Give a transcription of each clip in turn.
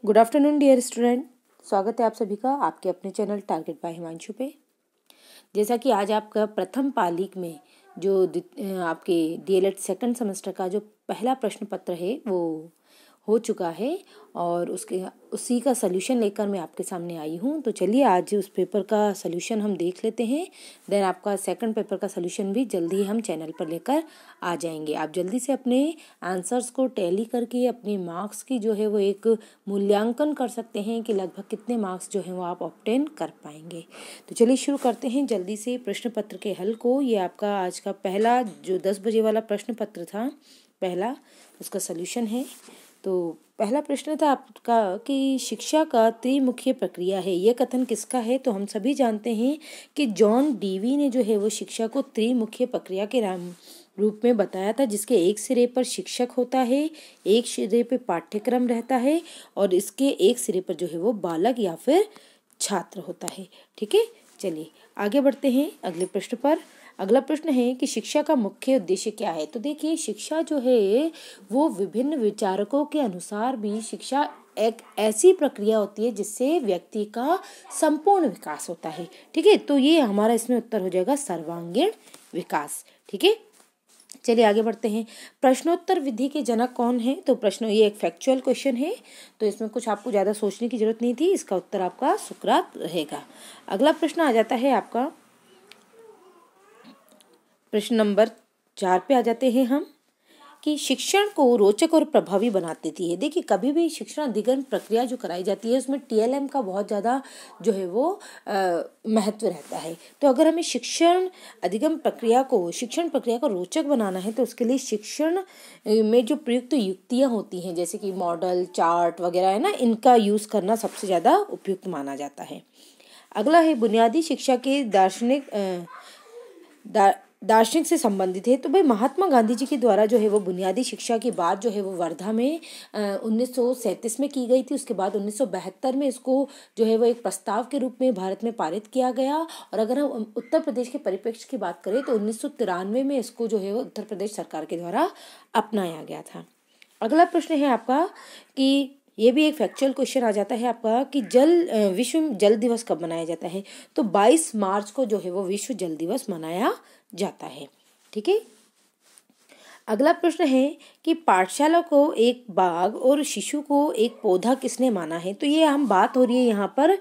Good afternoon dear student. स्वागत है आप सभी का आपके अपने चैनल टारगेट बाय हिमांशु पे। जैसा कि आज आपका प्रथम पालिक में जो आपके डीएलएड सेकंड सेमेस्टर का जो पहला प्रश्न पत्र है वो हो चुका है और उसी का सलूशन लेकर मैं आपके सामने आई हूँ। तो चलिए आज उस पेपर का सलूशन हम देख लेते हैं। देन आपका सेकंड पेपर का सलूशन भी जल्दी ही हम चैनल पर लेकर आ जाएंगे। आप जल्दी से अपने आंसर्स को टैली करके अपने मार्क्स की जो है वो एक मूल्यांकन कर सकते हैं कि लगभग कितने मार्क्स जो है वो आप ऑब्टेन कर पाएंगे। तो चलिए शुरू करते हैं जल्दी से प्रश्न पत्र के हल को। ये आपका आज का पहला जो 10 बजे वाला प्रश्न पत्र था पहला, उसका सलूशन है। तो पहला प्रश्न था आपका कि शिक्षा का त्रिमुखी प्रक्रिया है, यह कथन किसका है? तो हम सभी जानते हैं कि जॉन डीवी ने जो है वो शिक्षा को त्रिमुखी प्रक्रिया के रूप में बताया था, जिसके एक सिरे पर शिक्षक होता है, एक सिरे पे पाठ्यक्रम रहता है और इसके एक सिरे पर जो है वो बालक या फिर छात्र होता है। ठीक है, चलिए आगे बढ़ते हैं अगले प्रश्न पर। अगला प्रश्न है कि शिक्षा का मुख्य उद्देश्य क्या है? तो देखिए शिक्षा जो है वो विभिन्न विचारकों के अनुसार भी शिक्षा एक ऐसी प्रक्रिया होती है जिससे व्यक्ति का संपूर्ण विकास होता है। ठीक है, तो ये हमारा इसमें उत्तर हो जाएगा सर्वांगीण विकास। ठीक है, चलिए आगे बढ़ते हैं। प्रश्नोत्तर विधि के जनक कौन है? तो ये एक फैक्चुअल क्वेश्चन है, तो इसमें कुछ आपको ज़्यादा सोचने की जरूरत नहीं थी। इसका उत्तर आपका सुकरात रहेगा। अगला प्रश्न आ जाता है आपका प्रश्न नंबर 4 पे आ जाते हैं हम कि शिक्षण को रोचक और प्रभावी बनाती थी है। देखिए कभी भी शिक्षण अधिगम प्रक्रिया जो कराई जाती है उसमें टीएलएम का बहुत ज़्यादा जो है वो महत्व रहता है। तो अगर हमें शिक्षण प्रक्रिया को रोचक बनाना है तो उसके लिए शिक्षण में जो प्रयुक्त युक्तियाँ होती हैं जैसे कि मॉडल, चार्ट वगैरह है ना, इनका यूज़ करना सबसे ज़्यादा उपयुक्त माना जाता है। अगला है बुनियादी शिक्षा के दार्शनिक से संबंधित है। तो भाई महात्मा गांधी जी के द्वारा जो है वो बुनियादी शिक्षा की बात जो है वो वर्धा में 1937 में की गई थी। उसके बाद 1972 में इसको जो है वो एक प्रस्ताव के रूप में भारत में पारित किया गया। और अगर हम उत्तर प्रदेश के परिप्रेक्ष्य की बात करें तो 1993 में इसको जो है वो उत्तर प्रदेश सरकार के द्वारा अपनाया गया था। अगला प्रश्न है आपका कि ये भी एक फैक्चुअल क्वेश्चन आ जाता है आपका कि विश्व जल दिवस कब मनाया जाता है? तो 22 मार्च को जो है वो विश्व जल दिवस मनाया जाता है। ठीक है, अगला प्रश्न है कि पाठशाला को एक बाग और शिशु को एक पौधा किसने माना है? तो ये हम बात हो रही है यहाँ पर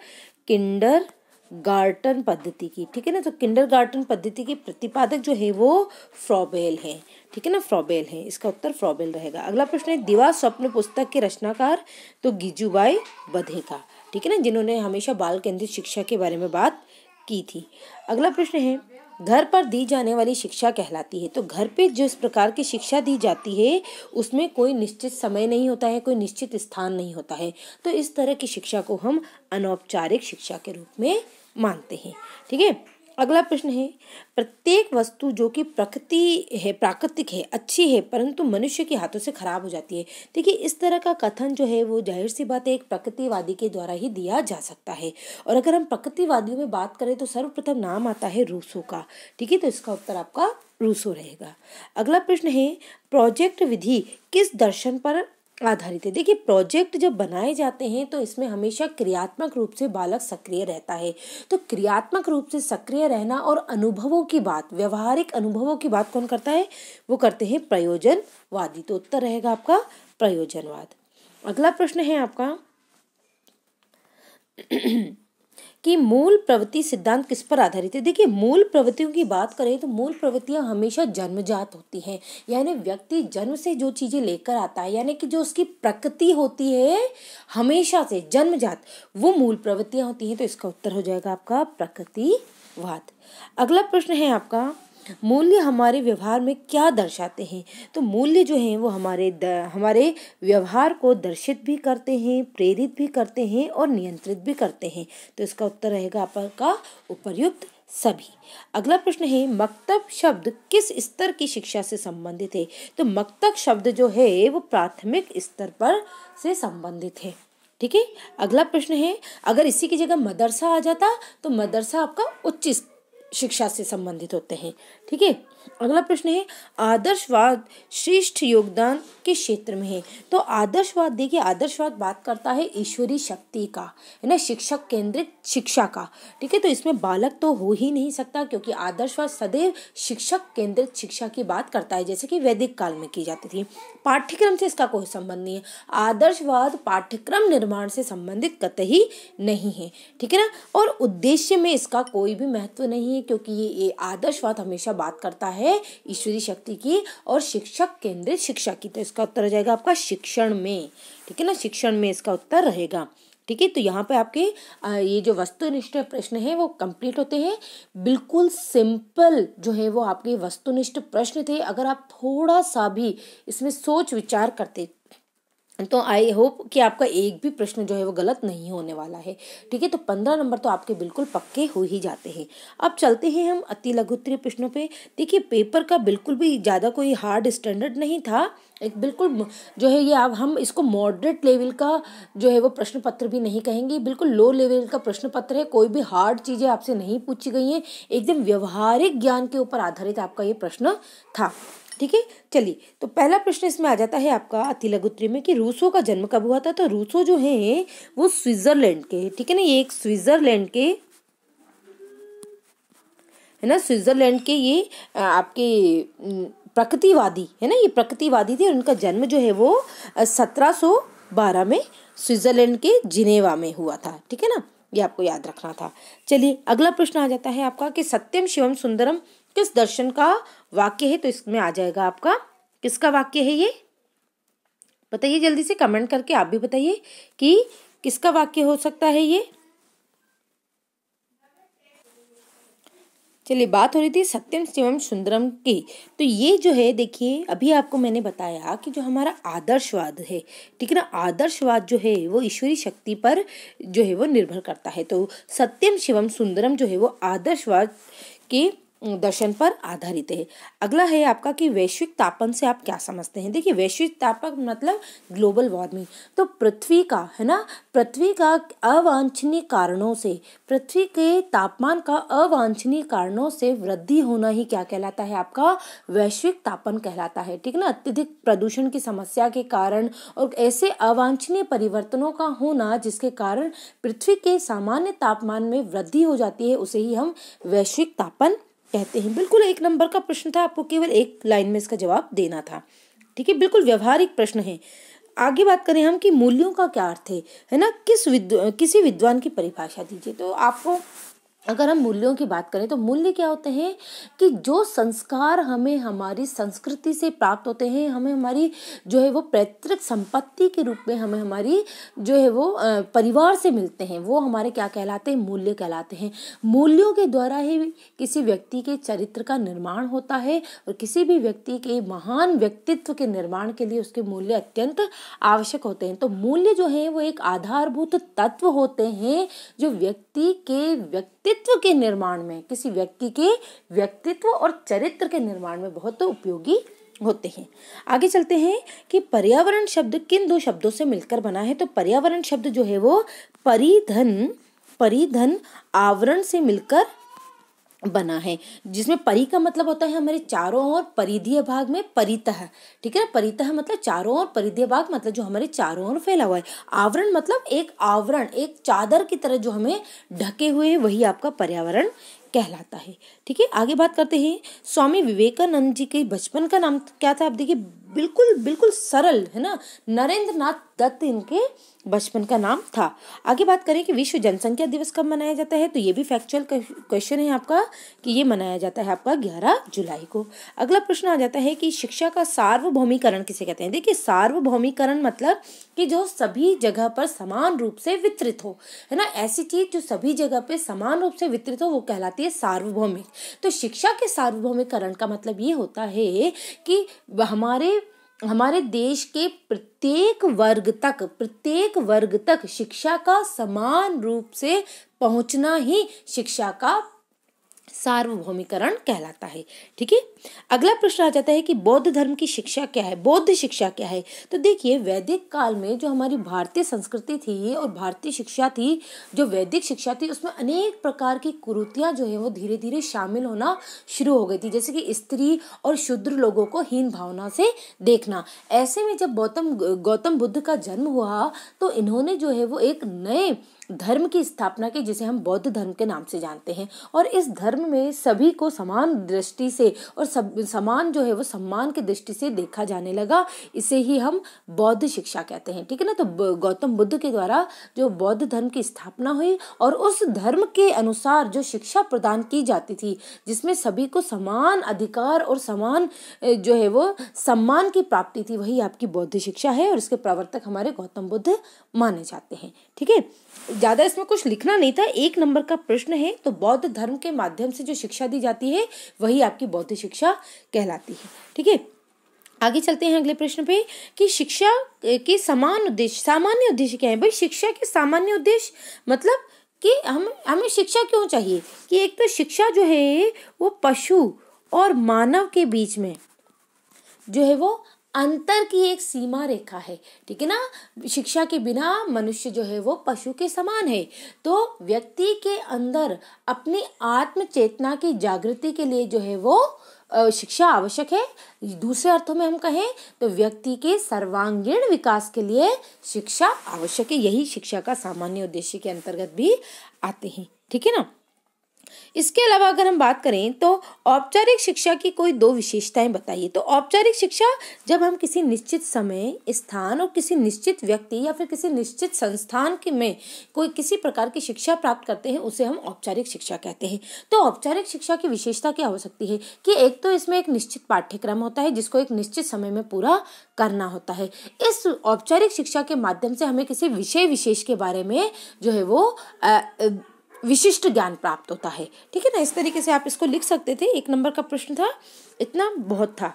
किंडर गार्टन पद्धति की। ठीक है ना, तो किंडर गार्टन पद्धति के प्रतिपादक जो है वो फ्रॉबेल है। ठीक है ना, फ्रॉबेल है, इसका उत्तर फ्रॉबेल रहेगा। अगला प्रश्न है दिवा स्वप्न पुस्तक के रचनाकार? तो गिजुबाई बधेका। ठीक है ना, जिन्होंने हमेशा बाल केंद्रित शिक्षा के बारे में बात की थी। अगला प्रश्न है घर पर दी जाने वाली शिक्षा कहलाती है? तो घर पे जिस प्रकार की शिक्षा दी जाती है उसमें कोई निश्चित समय नहीं होता है, कोई निश्चित स्थान नहीं होता है, तो इस तरह की शिक्षा को हम अनौपचारिक शिक्षा के रूप में मानते हैं। ठीक है, अगला प्रश्न है प्रत्येक वस्तु जो कि प्राकृतिक है, अच्छी है, परंतु मनुष्य के हाथों से खराब हो जाती है। देखिए इस तरह का कथन जो है वो जाहिर सी बात है एक प्रकृतिवादी के द्वारा ही दिया जा सकता है। और अगर हम प्रकृतिवादियों में बात करें तो सर्वप्रथम नाम आता है रूसो का। ठीक है, तो इसका उत्तर आपका रूसो रहेगा। अगला प्रश्न है प्रोजेक्ट विधि किस दर्शन पर आधारित है? देखिए प्रोजेक्ट जब बनाए जाते हैं तो इसमें हमेशा क्रियात्मक रूप से बालक सक्रिय रहता है। तो क्रियात्मक रूप से सक्रिय रहना और अनुभवों की बात, व्यवहारिक अनुभवों की बात कौन करता है? वो करते हैं प्रयोजनवादी। तो उत्तर रहेगा आपका प्रयोजनवाद। अगला प्रश्न है आपका कि मूल प्रवृत्ति सिद्धांत किस पर आधारित है? देखिए मूल प्रवृत्तियों की बात करें तो मूल प्रवृत्तियां हमेशा जन्मजात होती हैं, यानी व्यक्ति जन्म से जो चीजें लेकर आता है, यानी कि जो उसकी प्रकृति होती है हमेशा से जन्मजात, वो मूल प्रवृत्तियां होती हैं। तो इसका उत्तर हो जाएगा आपका प्रकृतिवाद। अगला प्रश्न है आपका मूल्य हमारे व्यवहार में क्या दर्शाते हैं? तो मूल्य जो हैं वो हमारे व्यवहार को दर्शित भी करते हैं, प्रेरित भी करते हैं और नियंत्रित भी करते हैं। तो इसका उत्तर रहेगा आपका उपर्युक्त सभी। अगला प्रश्न है मक्तब शब्द किस स्तर की शिक्षा से संबंधित है? तो मक्तब शब्द जो है वो प्राथमिक स्तर पर से संबंधित है। ठीक है, अगला प्रश्न है अगर इसी की जगह मदरसा आ जाता तो मदरसा आपका उच्च शिक्षा से संबंधित होते हैं। ठीक है, अगला प्रश्न है आदर्शवाद श्रेष्ठ योगदान किस क्षेत्र में है। तो आदर्शवाद, देखिए आदर्शवाद बात करता है ईश्वरीय शक्ति का, है ना, शिक्षक केंद्रित शिक्षा का। ठीक है, तो इसमें बालक तो हो ही नहीं सकता, क्योंकि आदर्शवाद सदैव शिक्षक केंद्रित शिक्षा की बात करता है, जैसे कि वैदिक काल में की जाती थी। पाठ्यक्रम से इसका कोई संबंध नहीं है। आदर्शवाद पाठ्यक्रम निर्माण से संबंधित कतई नहीं है। ठीक है ना, और उद्देश्य में इसका कोई भी महत्व नहीं है, क्योंकि ये आदर्शवाद हमेशा बात करता है ईश्वरीय शक्ति की और शिक्षक केंद्रित शिक्षा की। तो इसका उत्तर हो जाएगा आपका शिक्षण में। ठीक है ना, शिक्षण में इसका उत्तर रहेगा। ठीक है, तो यहाँ पे आपके ये जो वस्तुनिष्ठ प्रश्न है वो कंप्लीट होते हैं। बिल्कुल सिंपल जो है वो आपके वस्तुनिष्ठ प्रश्न थे। अगर आप थोड़ा सा भी इसमें सोच विचार करते तो आई होप कि आपका एक भी प्रश्न जो है वो गलत नहीं होने वाला है। ठीक है, तो 15 नंबर तो आपके बिल्कुल पक्के हो ही जाते हैं। अब चलते हैं हम अति लघु उत्तरीय प्रश्नों पे। देखिए पेपर का बिल्कुल भी ज़्यादा कोई हार्ड स्टैंडर्ड नहीं था, एक बिल्कुल जो है ये अब हम इसको मॉडरेट लेवल का जो है वो प्रश्न पत्र भी नहीं कहेंगे, बिल्कुल लो लेवल का प्रश्न पत्र है। कोई भी हार्ड चीज़ें आपसे नहीं पूछी गई हैं, एकदम व्यवहारिक ज्ञान के ऊपर आधारित आपका ये प्रश्न था। ठीक है, चलिए तो पहला प्रश्न इसमें आ जाता है आपका अति लघु उत्तरीय में कि रूसो का जन्म कब हुआ था। तो रूसो जो है वो स्विट्जरलैंड के, ठीक है ना, ये एक स्विट्जरलैंड के है ना, स्विट्जरलैंड के ये आपके प्रकृतिवादी है ना, ये प्रकृतिवादी थे। उनका जन्म जो है वो 1712 में स्विट्जरलैंड के जिनेवा में हुआ था। ठीक है ना, ये आपको याद रखना था। चलिए अगला प्रश्न आ जाता है आपका कि सत्यम शिवम सुंदरम किस दर्शन का वाक्य है। तो इसमें आ जाएगा आपका किसका वाक्य है ये, बताइए जल्दी से कमेंट करके आप भी बताइए कि किसका वाक्य हो सकता है ये। चलिए बात हो रही थी सत्यम शिवम सुंदरम की। तो ये जो है देखिए अभी आपको मैंने बताया कि जो हमारा आदर्शवाद है, ठीक है ना, आदर्शवाद जो है वो ईश्वरीय शक्ति पर जो है वो निर्भर करता है। तो सत्यम शिवम सुंदरम जो है वो आदर्शवाद के दर्शन पर आधारित है। अगला है आपका कि वैश्विक तापन से आप क्या समझते हैं। देखिए वैश्विक तापन मतलब ग्लोबल वार्मिंग। तो पृथ्वी का है ना, पृथ्वी का अवांछनीय कारणों से, पृथ्वी के तापमान का अवांछनीय कारणों से वृद्धि होना ही क्या कहलाता है, आपका वैश्विक तापन कहलाता है। ठीक है ना, अत्यधिक प्रदूषण की समस्या के कारण और ऐसे अवांछनीय परिवर्तनों का होना जिसके कारण पृथ्वी के सामान्य तापमान में वृद्धि हो जाती है, उसे ही हम वैश्विक तापन कहते हैं। बिल्कुल एक नंबर का प्रश्न था, आपको केवल एक लाइन में इसका जवाब देना था। ठीक है, बिल्कुल व्यवहारिक प्रश्न है। आगे बात करें हम कि मूल्यों का क्या अर्थ है ना, किसी विद्वान की परिभाषा दीजिए। तो आपको अगर हम मूल्यों की बात करें तो मूल्य क्या होते हैं कि जो संस्कार हमें हमारी संस्कृति से प्राप्त होते हैं, हमें हमारी जो है वो पैतृक संपत्ति के रूप में हमें हमारी जो है वो परिवार से मिलते हैं, वो हमारे क्या कहलाते हैं, मूल्य कहलाते हैं। मूल्यों के द्वारा ही किसी व्यक्ति के चरित्र का निर्माण होता है और किसी भी व्यक्ति के महान व्यक्तित्व के निर्माण के लिए उसके मूल्य अत्यंत आवश्यक होते हैं। तो मूल्य जो है वो एक आधारभूत तत्व होते हैं जो व्यक्ति के व्यक्तित्व के निर्माण में, किसी व्यक्ति के व्यक्तित्व और चरित्र के निर्माण में बहुत उपयोगी होते हैं। आगे चलते हैं कि पर्यावरण शब्द किन दो शब्दों से मिलकर बना है। तो पर्यावरण शब्द जो है वो परिधन आवरण से मिलकर बना है, जिसमें परि का मतलब होता है हमारे चारों ओर, परिधीय भाग में परितः। ठीक है ना, परितः मतलब चारों ओर, परिधीय भाग मतलब जो हमारे चारों ओर फैला हुआ है। आवरण मतलब एक आवरण, एक चादर की तरह जो हमें ढके हुए है, वही आपका पर्यावरण कहलाता है। ठीक है, आगे बात करते हैं। स्वामी विवेकानंद जी के बचपन का नाम क्या था। आप देखिए बिल्कुल बिल्कुल सरल है ना, नरेंद्र नाथ दत्त इनके बचपन का नाम था। आगे बात करें कि विश्व जनसंख्या दिवस कब मनाया जाता है। तो ये भी फैक्चुअल क्वेश्चन है आपका कि ये मनाया जाता है आपका 11 जुलाई को। अगला प्रश्न आ जाता है कि शिक्षा का सार्वभौमिकरण किसे कहते हैं। देखिए सार्वभौमिकरण मतलब कि जो सभी जगह पर समान रूप से वितरित हो, है ना, ऐसी चीज जो सभी जगह पे समान रूप से वितरित हो वो कहलाती है सार्वभौमिक। तो शिक्षा के सार्वभौमिकरण का मतलब ये होता है कि हमारे देश के प्रत्येक वर्ग तक शिक्षा का समान रूप से पहुंचना ही शिक्षा का सार्वभौमिकरण कहलाता है। ठीक है, अगला प्रश्न आ जाता है कि बौद्ध धर्म की शिक्षा क्या है, बौद्ध शिक्षा क्या है। तो देखिए, वैदिक काल में जो हमारी भारतीय संस्कृति थी और भारतीय शिक्षा थी, जो वैदिक शिक्षा थी, उसमें अनेक प्रकार की कुरीतियां जो है वो धीरे धीरे शामिल होना शुरू हो गई थी, जैसे कि स्त्री और शूद्र लोगों को हीन भावना से देखना। ऐसे में जब गौतम बुद्ध का जन्म हुआ तो इन्होंने जो है वो एक नए धर्म की स्थापना की, जिसे हम बौद्ध धर्म के नाम से जानते हैं। और इस धर्म में सभी को समान दृष्टि से और समान जो है वो सम्मान की दृष्टि से देखा जाने लगा। इसे ही हम बौद्ध शिक्षा कहते हैं। ठीक है ना, तो गौतम बुद्ध के द्वारा जो बौद्ध धर्म की स्थापना हुई और उस धर्म के अनुसार जो शिक्षा प्रदान की जाती थी, जिसमें सभी को समान अधिकार और समान जो है वो सम्मान की प्राप्ति थी, वही आपकी बौद्ध शिक्षा है। और इसके प्रवर्तक हमारे गौतम बुद्ध माने जाते हैं। ठीक है, ज्यादा इसमें कुछ लिखना नहीं था, 1 नंबर का प्रश्न है। तो बौद्ध धर्म के माध्यम से जो शिक्षा दी जाती है वही आपकी बौद्ध शिक्षा कहलाती है। ठीक है, आगे चलते हैं अगले प्रश्न पे कि शिक्षा के सामान्य उद्देश्य क्या है। भाई, शिक्षा के सामान्य उद्देश्य मतलब कि हमें शिक्षा क्यों चाहिए, कि एक तो शिक्षा जो है वो पशु और मानव के बीच में जो है वो अंतर की एक सीमा रेखा है। ठीक है ना, शिक्षा के बिना मनुष्य जो है वो पशु के समान है। तो व्यक्ति के अंदर अपनी आत्म चेतना की जागृति के लिए जो है वो शिक्षा आवश्यक है। दूसरे अर्थों में हम कहें तो व्यक्ति के सर्वांगीण विकास के लिए शिक्षा आवश्यक है। यही शिक्षा का सामान्य उद्देश्य के अंतर्गत भी आते हैं। ठीक है ना, इसके अलावा अगर हम बात करें तो औपचारिक शिक्षा की कोई 2 विशेषताएं बताइए। तो औपचारिक शिक्षा, जब हम किसी निश्चित समय, स्थान और किसी निश्चित व्यक्ति या फिर किसी निश्चित संस्थान में कोई किसी प्रकार की शिक्षा प्राप्त करते हैं, उसे हम औपचारिक शिक्षा कहते हैं। तो औपचारिक शिक्षा की विशेषता क्या हो सकती है कि एक तो इसमें एक निश्चित पाठ्यक्रम होता है जिसको एक निश्चित समय में पूरा करना होता है। इस औपचारिक शिक्षा के माध्यम से हमें किसी विषय विशेष के बारे में जो है वो विशिष्ट ज्ञान प्राप्त होता है। ठीक है ना, इस तरीके से आप इसको लिख सकते थे। 1 नंबर का प्रश्न था, इतना बहुत था।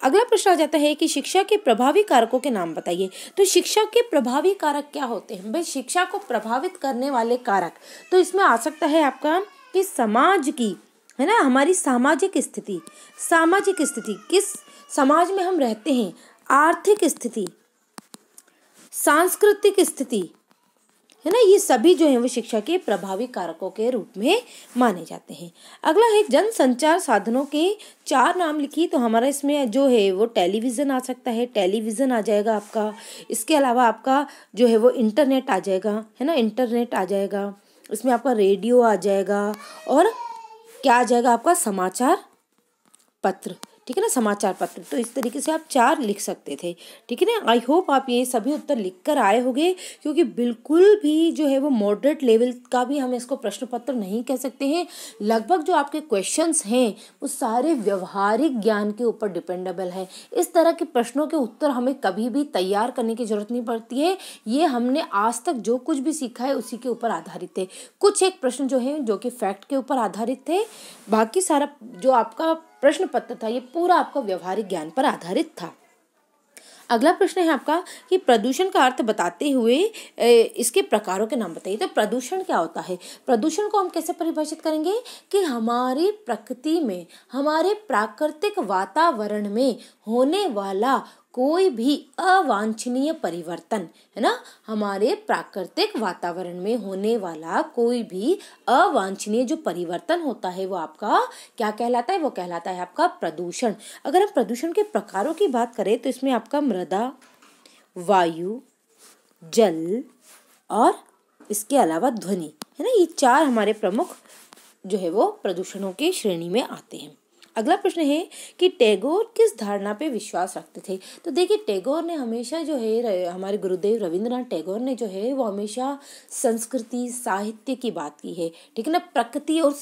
अगला प्रश्न आ जाता है कि शिक्षा के प्रभावी कारकों के नाम बताइए। तो शिक्षा के प्रभावी कारक क्या होते हैं। भाई, शिक्षा को प्रभावित करने वाले कारक, तो इसमें आ सकता है आपका कि समाज की, है ना, हमारी सामाजिक स्थिति किस समाज में हम रहते हैं, आर्थिक स्थिति, सांस्कृतिक स्थिति, है ना, ये सभी जो है वो शिक्षा के प्रभावी कारकों के रूप में माने जाते हैं। अगला है जन संचार साधनों के 4 नाम लिखिए। तो हमारा इसमें जो है वो टेलीविज़न आ सकता है, टेलीविज़न आ जाएगा आपका। इसके अलावा आपका जो है वो इंटरनेट आ जाएगा, है ना, इंटरनेट आ जाएगा। इसमें आपका रेडियो आ जाएगा और क्या आ जाएगा आपका समाचार पत्र। ठीक है ना, समाचार पत्र। तो इस तरीके से आप 4 लिख सकते थे। ठीक है ना, आई होप आप ये सभी उत्तर लिख कर आए होंगे, क्योंकि बिल्कुल भी जो है वो मॉडरेट लेवल का भी हम इसको प्रश्न पत्र नहीं कह सकते हैं। लगभग जो आपके क्वेश्चंस हैं वो सारे व्यवहारिक ज्ञान के ऊपर डिपेंडेबल है। इस तरह के प्रश्नों के उत्तर हमें कभी भी तैयार करने की जरूरत नहीं पड़ती है। ये हमने आज तक जो कुछ भी सीखा है उसी के ऊपर आधारित है। कुछ एक प्रश्न जो है जो कि फैक्ट के ऊपर आधारित थे, बाकी सारा जो आपका प्रश्न पत्र था ये पूरा आपका व्यवहारिक ज्ञान पर आधारित था। अगला प्रश्न है आपका कि प्रदूषण का अर्थ बताते हुए इसके प्रकारों के नाम बताइए। तो प्रदूषण क्या होता है। प्रदूषण को हम कैसे परिभाषित करेंगे कि हमारी प्रकृति में, हमारे प्राकृतिक वातावरण में होने वाला कोई भी अवांछनीय परिवर्तन, है ना, हमारे प्राकृतिक वातावरण में होने वाला कोई भी अवांछनीय जो परिवर्तन होता है वो आपका क्या कहलाता है, वो कहलाता है आपका प्रदूषण। अगर हम प्रदूषण के प्रकारों की बात करें तो इसमें आपका मृदा, वायु, जल और इसके अलावा ध्वनि, है ना, ये 4 हमारे प्रमुख जो है वो प्रदूषणों की श्रेणी में आते हैं। अगला प्रश्न है कि टैगोर किस धारणा पे विश्वास रखते थे। तो देखिए, टैगोर ने हमेशा जो है, हमारे गुरुदेव रविंद्रनाथ टैगोर ने जो है वो हमेशा संस्कृति, साहित्य की बात की है। ठीक है ना, प्रकृति और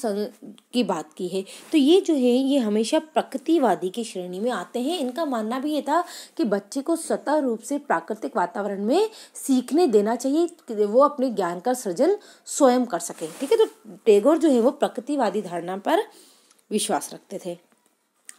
की बात की है। तो ये जो है ये हमेशा प्रकृतिवादी की श्रेणी में आते हैं। इनका मानना भी ये था कि बच्चे को स्वतः रूप से प्राकृतिक वातावरण में सीखने देना चाहिए कि वो अपने ज्ञान का सृजन स्वयं कर सके। ठीक है, तो टैगोर जो है वो प्रकृतिवादी धारणा पर विश्वास रखते थे।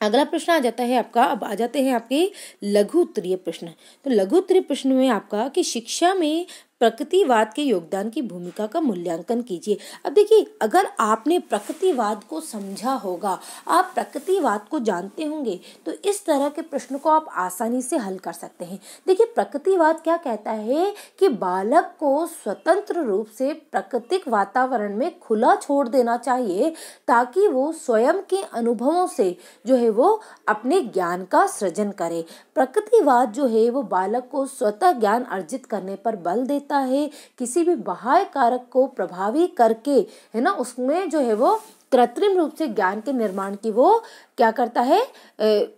अगला प्रश्न आ जाता है आपका, अब आ जाते हैं आपके लघु उत्तरीय प्रश्न। तो लघु उत्तरीय प्रश्न में आपका कि शिक्षा में प्रकृतिवाद के योगदान की भूमिका का मूल्यांकन कीजिए। अब देखिए, अगर आपने प्रकृतिवाद को समझा होगा, आप प्रकृतिवाद को जानते होंगे, तो इस तरह के प्रश्न को आप आसानी से हल कर सकते हैं। देखिए, प्रकृतिवाद क्या कहता है कि बालक को स्वतंत्र रूप से प्राकृतिक वातावरण में खुला छोड़ देना चाहिए, ताकि वो स्वयं के अनुभवों से जो है वो अपने ज्ञान का सृजन करे। प्रकृतिवाद जो है वो बालक को स्वतः ज्ञान अर्जित करने पर बल देता है, किसी भी बाह्य कारक को प्रभावी करके, है ना, उसमें जो है वो कृत्रिम रूप से ज्ञान के निर्माण की वो क्या करता है,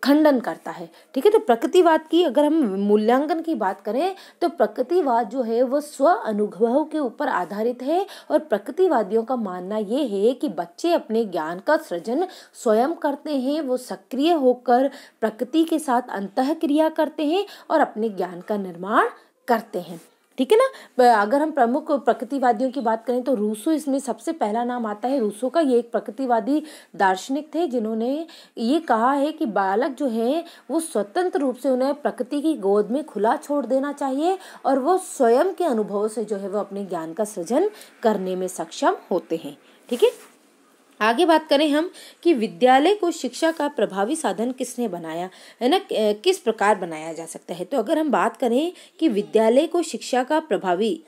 खंडन करता है। ठीक है, तो प्रकृतिवाद की अगर हम मूल्यांकन की बात करें तो प्रकृतिवाद जो है वो स्व अनुभव के ऊपर आधारित है, और प्रकृतिवादियों का मानना ये है कि बच्चे अपने ज्ञान का सृजन स्वयं करते हैं, वो सक्रिय होकर प्रकृति के साथ अंतःक्रिया करते हैं और अपने ज्ञान का निर्माण करते हैं। ठीक है ना। अगर हम प्रमुख प्रकृतिवादियों की बात करें तो रूसो इसमें सबसे पहला नाम आता है। रूसो का ये एक प्रकृतिवादी दार्शनिक थे, जिन्होंने ये कहा है कि बालक जो है वो स्वतंत्र रूप से उन्हें प्रकृति की गोद में खुला छोड़ देना चाहिए, और वो स्वयं के अनुभवों से जो है वो अपने ज्ञान का सृजन करने में सक्षम होते हैं। ठीक है, आगे बात करें हम कि विद्यालय को शिक्षा का प्रभावी साधन किसने बनाया, है ना, किस प्रकार बनाया जा सकता है। तो अगर हम बात करें कि विद्यालय को शिक्षा का प्रभावी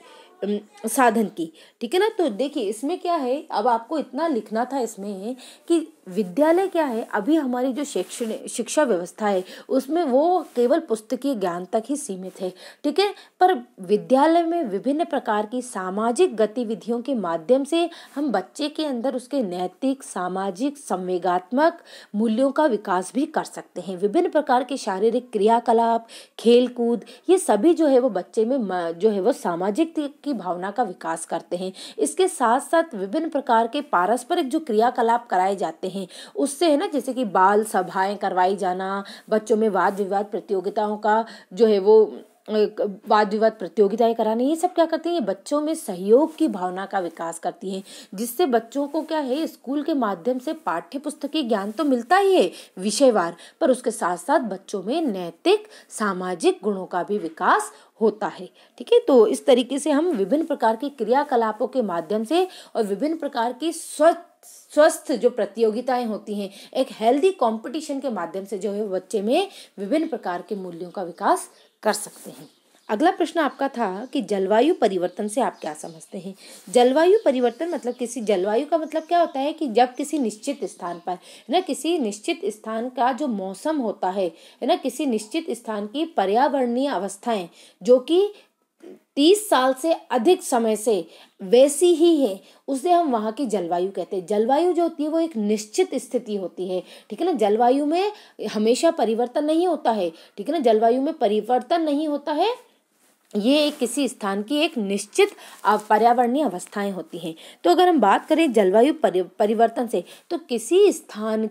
साधन की, ठीक है ना, तो देखिए इसमें क्या है, अब आपको इतना लिखना था इसमें कि विद्यालय क्या है। अभी हमारी जो शैक्षणिक शिक्षा व्यवस्था है उसमें वो केवल पुस्तकीय ज्ञान तक ही सीमित है। ठीक है, पर विद्यालय में विभिन्न प्रकार की सामाजिक गतिविधियों के माध्यम से हम बच्चे के अंदर उसके नैतिक, सामाजिक, संवेगात्मक मूल्यों का विकास भी कर सकते हैं। विभिन्न प्रकार के शारीरिक क्रियाकलाप, खेल कूद, ये सभी जो है वो बच्चे में जो है वो सामाजिक की भावना का विकास करते हैं। इसके साथ साथ विभिन्न प्रकार के पारस्परिक जो क्रियाकलाप कराए जाते हैं उससे, है ना, जैसे कि बाल सभाएं करवाई जाना, बच्चों में वाद विवाद प्रतियोगिताओं का जो है वो वाद विवाद प्रतियोगिताएं कराने, ये सब क्या करती हैं, बच्चों में सहयोग की भावना का विकास करती हैं, जिससे बच्चों को क्या है, स्कूल के माध्यम से पाठ्य पुस्तकीय ज्ञान तो मिलता ही है विषयवार, पर उसके साथ साथ बच्चों में नैतिक, सामाजिक गुणों का भी विकास होता है। ठीक है, तो इस तरीके से हम विभिन्न प्रकार के क्रियाकलापों के माध्यम से और विभिन्न प्रकार की स्वस्थ जो प्रतियोगिताएं होती हैं, एक हेल्दी कंपटीशन के माध्यम से जो है बच्चे में विभिन्न प्रकार के मूल्यों का विकास कर सकते हैं। अगला प्रश्न आपका था कि जलवायु परिवर्तन से आप क्या समझते हैं। जलवायु परिवर्तन मतलब किसी जलवायु का मतलब क्या होता है कि जब किसी निश्चित स्थान पर, है ना, किसी निश्चित स्थान का जो मौसम होता है ना, किसी निश्चित स्थान की पर्यावरणीय अवस्थाएं जो कि 30 साल से अधिक समय से वैसी ही है, उसे हम वहाँ की जलवायु कहते हैं। जलवायु जो होती है वो एक निश्चित स्थिति होती है। ठीक है ना, जलवायु में हमेशा परिवर्तन नहीं होता है। ठीक है ना, जलवायु में परिवर्तन नहीं होता है, ये एक किसी स्थान की एक निश्चित पर्यावरणीय अवस्थाएं होती हैं। तो अगर हम बात करें जलवायु परिवर्तन से, तो किसी स्थान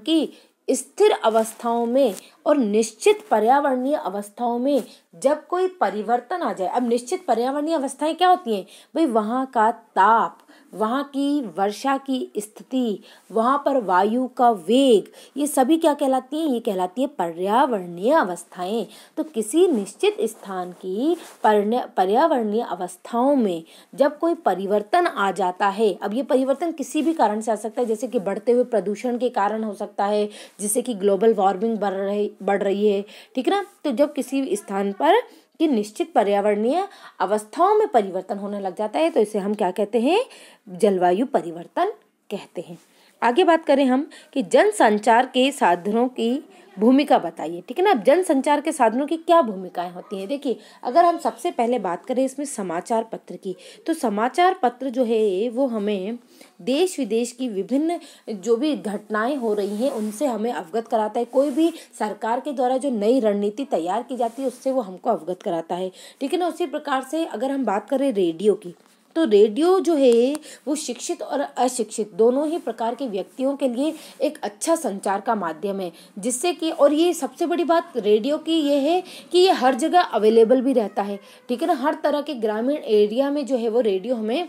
की स्थिर अवस्थाओं में और निश्चित पर्यावरणीय अवस्थाओं में जब कोई परिवर्तन आ जाए। अब निश्चित पर्यावरणीय अवस्थाएं क्या होती हैं भाई, वहाँ का ताप, वहाँ की वर्षा की स्थिति, वहाँ पर वायु का वेग, ये सभी क्या कहलाती हैं, ये कहलाती है पर्यावरणीय अवस्थाएं। तो किसी निश्चित स्थान की पर्यावरणीय अवस्थाओं में जब कोई परिवर्तन आ जाता है, अब ये परिवर्तन किसी भी कारण से आ सकता है, जैसे कि बढ़ते हुए प्रदूषण के कारण हो सकता है, जिससे कि ग्लोबल वार्मिंग बढ़ रही है। ठीक है ना, तो जब किसी स्थान पर कि निश्चित पर्यावरणीय अवस्थाओं में परिवर्तन होने लग जाता है, तो इसे हम क्या कहते हैं, जलवायु परिवर्तन कहते हैं। आगे बात करें हम कि जनसंचार के साधनों की भूमिका बताइए। ठीक है ना, अब जनसंचार के साधनों की क्या भूमिकाएं होती हैं। देखिए, अगर हम सबसे पहले बात करें इसमें समाचार पत्र की, तो समाचार पत्र जो है वो हमें देश विदेश की विभिन्न जो भी घटनाएं हो रही हैं उनसे हमें अवगत कराता है। कोई भी सरकार के द्वारा जो नई रणनीति तैयार की जाती है उससे वो हमको अवगत कराता है। ठीक है ना, उसी प्रकार से अगर हम बात करें रेडियो की, तो रेडियो जो है वो शिक्षित और अशिक्षित दोनों ही प्रकार के व्यक्तियों के लिए एक अच्छा संचार का माध्यम है, जिससे कि, और ये सबसे बड़ी बात रेडियो की ये है कि ये हर जगह अवेलेबल भी रहता है। ठीक है ना, हर तरह के ग्रामीण एरिया में जो है वो रेडियो हमें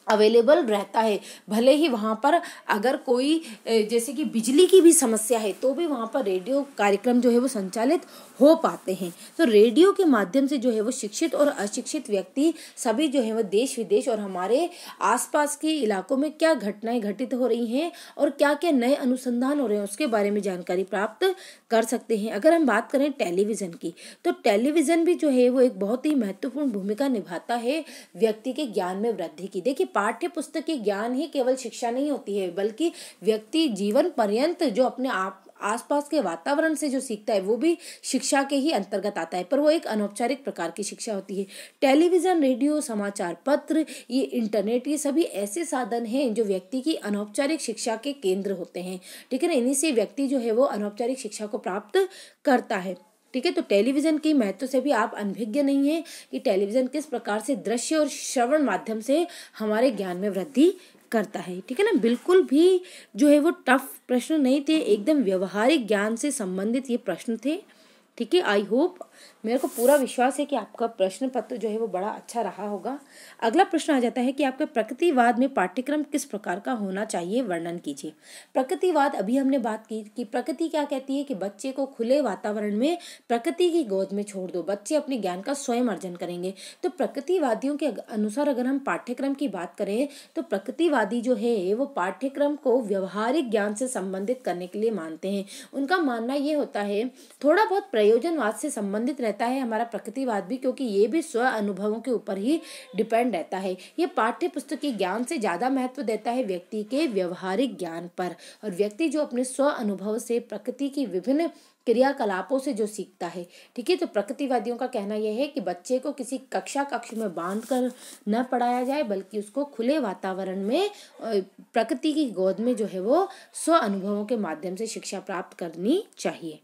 अवेलेबल रहता है। भले ही वहाँ पर अगर कोई जैसे कि बिजली की भी समस्या है तो भी वहाँ पर रेडियो कार्यक्रम जो है वो संचालित हो पाते हैं। तो रेडियो के माध्यम से जो है वो शिक्षित और अशिक्षित व्यक्ति सभी जो है वो देश विदेश और हमारे आसपास के इलाकों में क्या घटनाएं घटित हो रही हैं और क्या क्या नए अनुसंधान हो रहे हैं उसके बारे में जानकारी प्राप्त कर सकते हैं। अगर हम बात करें टेलीविज़न की, तो टेलीविज़न भी जो है वो एक बहुत ही महत्वपूर्ण भूमिका निभाता है व्यक्ति के ज्ञान में वृद्धि की। देखिए, पाठ्य पुस्तक की ज्ञान ही केवल शिक्षा नहीं होती है, बल्कि व्यक्ति जीवन पर्यंत जो अपने आप आसपास के वातावरण से जो सीखता है वो भी शिक्षा के ही अंतर्गत आता है, पर वो एक अनौपचारिक प्रकार की शिक्षा होती है। टेलीविजन, रेडियो, समाचार पत्र, ये इंटरनेट, ये सभी ऐसे साधन हैं जो व्यक्ति की अनौपचारिक शिक्षा के केंद्र होते हैं। ठीक है ना, इन्हीं से व्यक्ति जो है वो अनौपचारिक शिक्षा को प्राप्त करता है। ठीक है, तो टेलीविजन के महत्व से भी आप अनभिज्ञ नहीं है कि टेलीविजन किस प्रकार से दृश्य और श्रवण माध्यम से हमारे ज्ञान में वृद्धि करता है। ठीक है ना, बिल्कुल भी जो है वो टफ प्रश्न नहीं थे, एकदम व्यवहारिक ज्ञान से संबंधित ये प्रश्न थे। ठीक है, आई होप, मेरे को पूरा विश्वास है कि आपका प्रश्न पत्र जो है वो बड़ा अच्छा रहा होगा। अगला प्रश्न आ जाता है कि आपका प्रकृतिवाद में पाठ्यक्रम किस प्रकार का होना चाहिए, वर्णन कीजिए। प्रकृतिवाद, अभी हमने बात की कि प्रकृति क्या कहती है कि बच्चे को खुले वातावरण में प्रकृति की गोद में छोड़ दो, बच्चे अपने ज्ञान का स्वयं अर्जन करेंगे। तो प्रकृतिवादियों के अनुसार अगर हम पाठ्यक्रम की बात करें तो प्रकृतिवादी जो है वो पाठ्यक्रम को व्यवहारिक ज्ञान से संबंधित करने के लिए मानते हैं। उनका मानना ये होता है, थोड़ा बहुत प्रयोजनवाद से संबंधित रहता है हमारा प्रकृतिवाद भी, क्योंकि ये भी स्व अनुभवों के ऊपर ही डिपेंड रहता है। ये पाठ्य पुस्तक के ज्ञान से ज्यादा महत्व देता है व्यक्ति के व्यवहारिक ज्ञान पर, और व्यक्ति जो अपने स्व अनुभव से प्रकृति की विभिन्न क्रियाकलापों से जो सीखता है। ठीक है, तो प्रकृतिवादियों का कहना यह है कि बच्चे को किसी कक्ष में बांध कर न पढ़ाया जाए, बल्कि उसको खुले वातावरण में प्रकृति की गोद में जो है वो स्व अनुभवों के माध्यम से शिक्षा प्राप्त करनी चाहिए।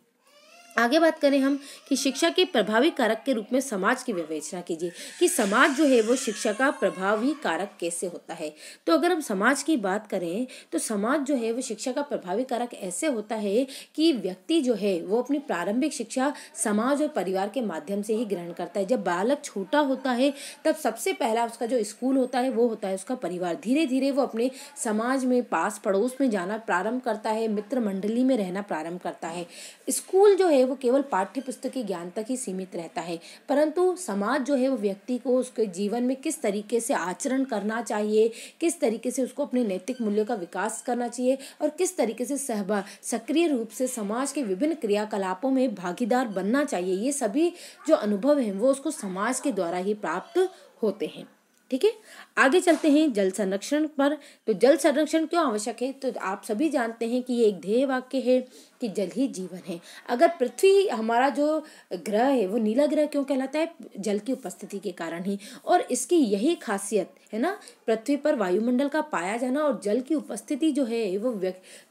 आगे बात करें हम कि शिक्षा के प्रभावी कारक के रूप में समाज की विवेचना कीजिए कि समाज जो है वो शिक्षा का प्रभावी कारक कैसे होता है। तो अगर हम समाज की बात करें तो समाज जो है वो शिक्षा का प्रभावी कारक ऐसे होता है कि व्यक्ति जो है वो अपनी प्रारंभिक शिक्षा समाज और परिवार के माध्यम से ही ग्रहण करता है। जब बालक छोटा होता है तब सबसे पहला उसका जो स्कूल होता है वो होता है उसका परिवार। धीरे धीरे वो अपने समाज में, पास पड़ोस में जाना प्रारंभ करता है, मित्र मंडली में रहना प्रारंभ करता है। स्कूल जो है वो केवल पाठ्य पुस्तक के ज्ञान तक ही सीमित रहता है, परंतु समाज जो है वो व्यक्ति को उसके जीवन में किस तरीके से आचरण करना चाहिए, किस तरीके से उसको अपने नैतिक मूल्यों का विकास करना चाहिए और किस तरीके से सक्रिय रूप से समाज के विभिन्न क्रियाकलापों में भागीदार बनना चाहिए, ये सभी जो अनुभव हैं वो उसको समाज के द्वारा ही प्राप्त होते हैं। ठीक है, आगे चलते हैं जल संरक्षण पर। तो जल संरक्षण क्यों आवश्यक है, तो आप सभी जानते हैं कि ये एक ध्येय वाक्य है कि जल ही जीवन है। अगर पृथ्वी, हमारा जो ग्रह है वो नीला ग्रह क्यों कहलाता है, जल की उपस्थिति के कारण ही, और इसकी यही खासियत है ना, पृथ्वी पर वायुमंडल का पाया जाना और जल की उपस्थिति जो है वो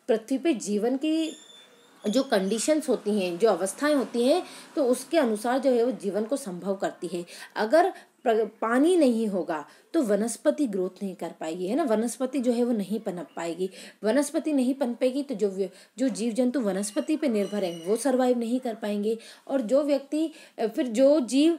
पृथ्वी पे जीवन की जो कंडीशंस होती हैं, जो अवस्थाएं होती हैं, तो उसके अनुसार जो है वो जीवन को संभव करती है। अगर पानी नहीं होगा तो वनस्पति ग्रोथ नहीं कर पाएगी, है ना, वनस्पति जो है वो नहीं पनप पाएगी। वनस्पति नहीं पनपेगी तो जो जीव जंतु वनस्पति पे निर्भर हैं वो सरवाइव नहीं कर पाएंगे, और जो व्यक्ति फिर जो जीव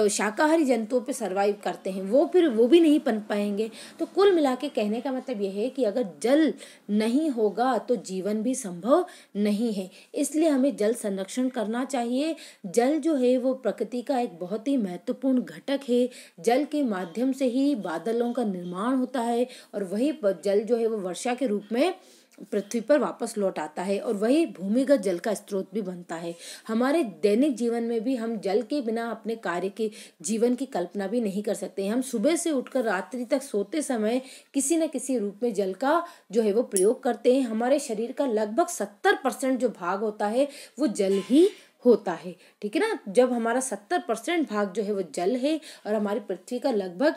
शाकाहारी जंतुओं पे सरवाइव करते हैं वो भी नहीं पनप पाएंगे। तो कुल मिला के कहने का मतलब यह है कि अगर जल नहीं होगा तो जीवन भी संभव नहीं है, इसलिए हमें जल संरक्षण करना चाहिए। जल जो है वो प्रकृति का एक बहुत ही महत्वपूर्ण घटक है। जल के माध्यम से ही बादलों का निर्माण होता है और वही जल जो है वो वर्षा के रूप में पृथ्वी पर वापस लौट आता है, और वही भूमिगत जल का स्रोत भी बनता है। हमारे दैनिक जीवन में भी हम जल के बिना अपने कार्य के जीवन की कल्पना भी नहीं कर सकते। हम सुबह से उठकर रात्रि तक सोते समय किसी न किसी रूप में जल का जो है वो प्रयोग करते हैं। हमारे शरीर का लगभग 70% जो भाग होता है वो जल ही होता है। ठीक है ना, जब हमारा 70% भाग जो है वो जल है और हमारी पृथ्वी का लगभग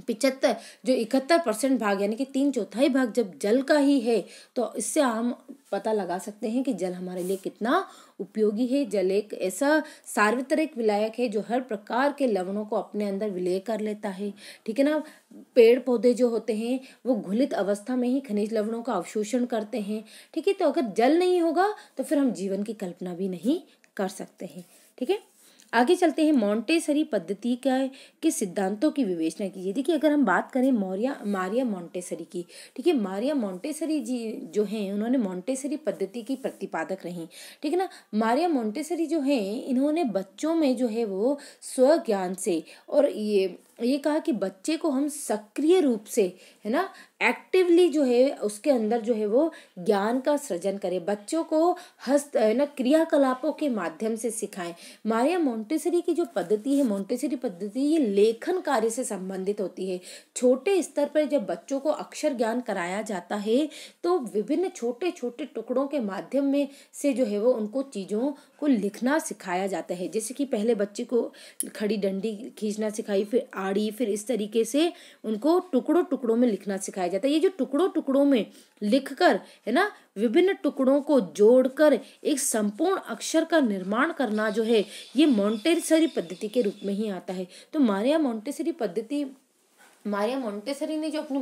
71% भाग यानी कि 3/4 भाग जब जल का ही है, तो इससे हम पता लगा सकते हैं कि जल हमारे लिए कितना उपयोगी है। जल एक ऐसा सार्वत्रिक विलायक है जो हर प्रकार के लवणों को अपने अंदर विलय कर लेता है। ठीक है ना, पेड़ पौधे जो होते हैं वो घुलित अवस्था में ही खनिज लवणों का अवशोषण करते हैं। ठीक है, तो अगर जल नहीं होगा तो फिर हम जीवन की कल्पना भी नहीं कर सकते हैं। ठीक है, आगे चलते हैं, मॉन्टेसरी पद्धति के सिद्धांतों की विवेचना कीजिए। देखिए अगर हम बात करें मारिया मॉन्टेसरी की, ठीक है, मारिया मॉन्टेसरी जी जो हैं उन्होंने मॉन्टेसरी पद्धति की प्रतिपादक रही, ठीक है ना। मारिया मॉन्टेसरी जो हैं इन्होंने बच्चों में जो है वो स्वज्ञान से और ये कहा कि बच्चे को हम सक्रिय रूप से, है ना, एक्टिवली जो है उसके अंदर जो है वो ज्ञान का सृजन करें, बच्चों को है ना क्रियाकलापों के माध्यम से सिखाएं। मारिया मॉन्टेसरी की जो पद्धति है, मॉन्टेसरी पद्धति, ये लेखन कार्य से संबंधित होती है। छोटे स्तर पर जब बच्चों को अक्षर ज्ञान कराया जाता है तो विभिन्न छोटे छोटे टुकड़ों के माध्यम में से जो है वो उनको चीज़ों को लिखना सिखाया जाता है। जैसे कि पहले बच्चे को खड़ी डंडी खींचना सिखाई, फिर आड़ी, फिर इस तरीके से उनको टुकड़ों टुकड़ों में लिखना सिखाया जाता है। ये जो टुकड़ों टुकड़ों में लिखकर, है ना, विभिन्न टुकड़ों को जोड़कर एक संपूर्ण अक्षर का निर्माण करना जो है ये मॉन्टेसरी पद्धति के रूप में ही आता है। तो मारिया मॉन्टेसरी ने जो अपनी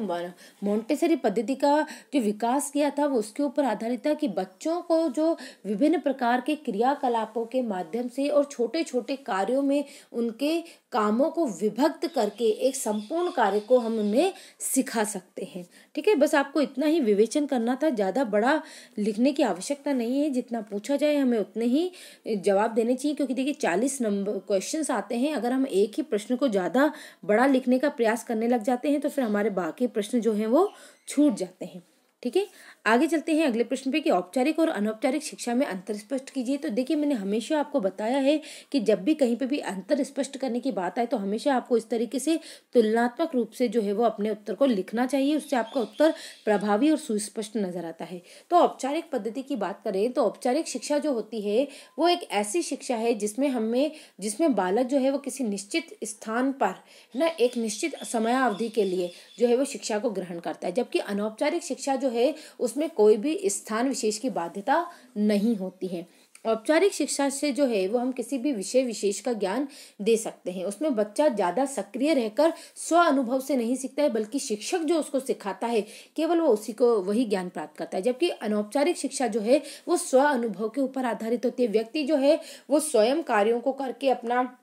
मॉन्टेसरी पद्धति का जो विकास किया था वो उसके ऊपर आधारित था कि बच्चों को जो विभिन्न प्रकार के क्रियाकलापों के माध्यम से और छोटे छोटे कार्यों में उनके कामों को विभक्त करके एक संपूर्ण कार्य को हम उन्हें सिखा सकते हैं। ठीक है, बस आपको इतना ही विवेचन करना था, ज़्यादा बड़ा लिखने की आवश्यकता नहीं है, जितना पूछा जाए हमें उतने ही जवाब देने चाहिए। क्योंकि देखिए 40 नंबर क्वेश्चंस आते हैं, अगर हम एक ही प्रश्न को ज़्यादा बड़ा लिखने का प्रयास करने लग जाते हैं तो फिर हमारे बाकी प्रश्न जो हैं वो छूट जाते हैं। ठीक है, आगे चलते हैं अगले प्रश्न पे कि औपचारिक और अनौपचारिक शिक्षा में अंतर स्पष्ट कीजिए। तो देखिए मैंने हमेशा आपको बताया है कि जब भी कहीं पे भी अंतर स्पष्ट करने की बात आए तो हमेशा आपको इस तरीके से तुलनात्मक रूप से जो है वो अपने उत्तर को लिखना चाहिए, उससे आपका उत्तर प्रभावी और सुस्पष्ट नजर आता है। तो औपचारिक पद्धति की बात करें तो औपचारिक शिक्षा जो होती है वो एक ऐसी शिक्षा है जिसमें बालक जो है वो किसी निश्चित स्थान पर ना एक निश्चित समयावधि के लिए जो है वो शिक्षा को ग्रहण करता है, जबकि अनौपचारिक शिक्षा जो है उसमें कोई भी स्थान विशेष की बाध्यता नहीं होती है। औपचारिक शिक्षा से जो है वो हम किसी भी विषय विशेष का ज्ञान दे सकते हैं, उसमें बच्चा ज्यादा सक्रिय रहकर स्व अनुभव से नहीं सीखता है बल्कि शिक्षक जो उसको सिखाता है केवल वो उसी को वही ज्ञान प्राप्त करता है। जबकि अनौपचारिक शिक्षा जो है वो स्व अनुभव के ऊपर आधारित होती है, व्यक्ति जो है वो स्वयं कार्यों को करके अपना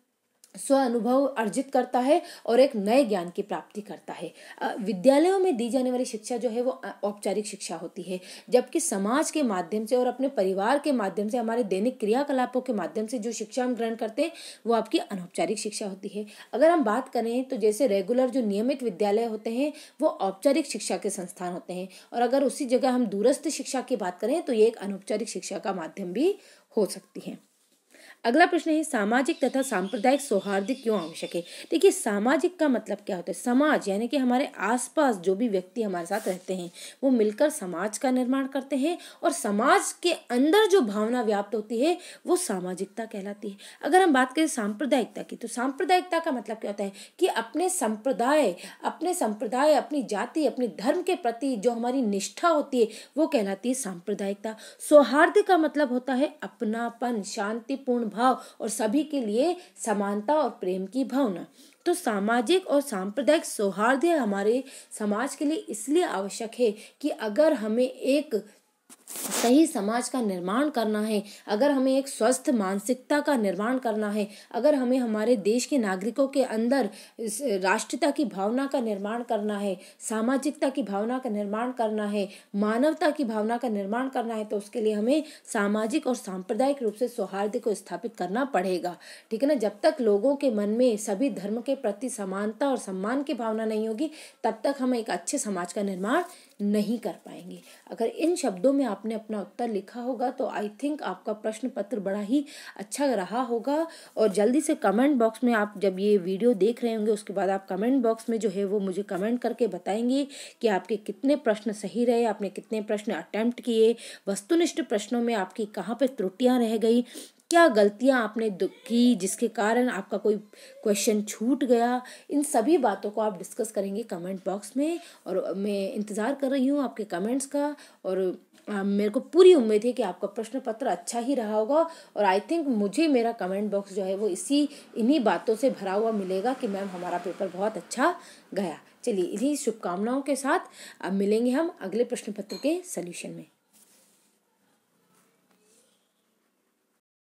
स्व अनुभव अर्जित करता है और एक नए ज्ञान की प्राप्ति करता है। विद्यालयों में दी जाने वाली शिक्षा जो है वो औपचारिक शिक्षा होती है, जबकि समाज के माध्यम से और अपने परिवार के माध्यम से हमारे दैनिक क्रियाकलापों के माध्यम से जो शिक्षा हम ग्रहण करते हैं वो आपकी अनौपचारिक शिक्षा होती है। अगर हम बात करें तो जैसे रेगुलर जो नियमित विद्यालय होते हैं वो औपचारिक शिक्षा के संस्थान होते हैं, और अगर उसी जगह हम दूरस्थ शिक्षा की बात करें तो ये एक अनौपचारिक शिक्षा का माध्यम भी हो सकती है। अगला प्रश्न है, सामाजिक तथा सांप्रदायिक सौहार्द क्यों आवश्यक है। देखिए सामाजिक का मतलब क्या होता है, समाज यानी कि हमारे आसपास जो भी व्यक्ति हमारे साथ रहते हैं वो मिलकर समाज का निर्माण करते हैं, और समाज के अंदर जो भावना व्याप्त होती है वो सामाजिकता कहलाती है। अगर हम बात करें सांप्रदायिकता की तो सांप्रदायिकता का मतलब क्या होता है कि अपने संप्रदाय अपनी जाति अपने धर्म के प्रति जो हमारी निष्ठा होती है वो कहलाती है सांप्रदायिकता। सौहार्द का मतलब होता है अपनापन, शांतिपूर्ण भाव और सभी के लिए समानता और प्रेम की भावना। तो सामाजिक और सांप्रदायिक सौहार्द हमारे समाज के लिए इसलिए आवश्यक है कि अगर हमें एक सही समाज का निर्माण करना है, अगर हमें एक स्वस्थ मानसिकता का निर्माण करना है, अगर हमें हमारे देश के नागरिकों के अंदर राष्ट्रीयता की भावना का निर्माण करना है, सामाजिकता की भावना का निर्माण करना है, मानवता की भावना का निर्माण करना है, तो उसके लिए हमें सामाजिक और सांप्रदायिक रूप से सौहार्द को स्थापित करना पड़ेगा। ठीक है ना, जब तक लोगों के मन में सभी धर्म के प्रति समानता और सम्मान की भावना नहीं होगी तब तक हम एक अच्छे समाज का निर्माण नहीं कर पाएंगे। अगर इन शब्दों में आपने अपना उत्तर लिखा होगा तो आई थिंक आपका प्रश्न पत्र बड़ा ही अच्छा रहा होगा। और जल्दी से कमेंट बॉक्स में, आप जब ये वीडियो देख रहे होंगे उसके बाद आप कमेंट बॉक्स में जो है वो मुझे कमेंट करके बताएंगे कि आपके कितने प्रश्न सही रहे, आपने कितने प्रश्न अटेम्प्ट किए, वस्तुनिष्ठ प्रश्नों में आपकी कहाँ पे त्रुटियां रह गई, क्या गलतियां आपने की जिसके कारण आपका कोई क्वेश्चन छूट गया। इन सभी बातों को आप डिस्कस करेंगे कमेंट बॉक्स में, और मैं इंतज़ार कर रही हूँ आपके कमेंट्स का। और मेरे को पूरी उम्मीद है कि आपका प्रश्न पत्र अच्छा ही रहा होगा, और आई थिंक मुझे मेरा कमेंट बॉक्स जो है वो इन्हीं बातों से भरा हुआ मिलेगा कि मैम हमारा पेपर बहुत अच्छा गया। चलिए इन्हीं शुभकामनाओं के साथ अब मिलेंगे हम अगले प्रश्न पत्र के सॉल्यूशन में।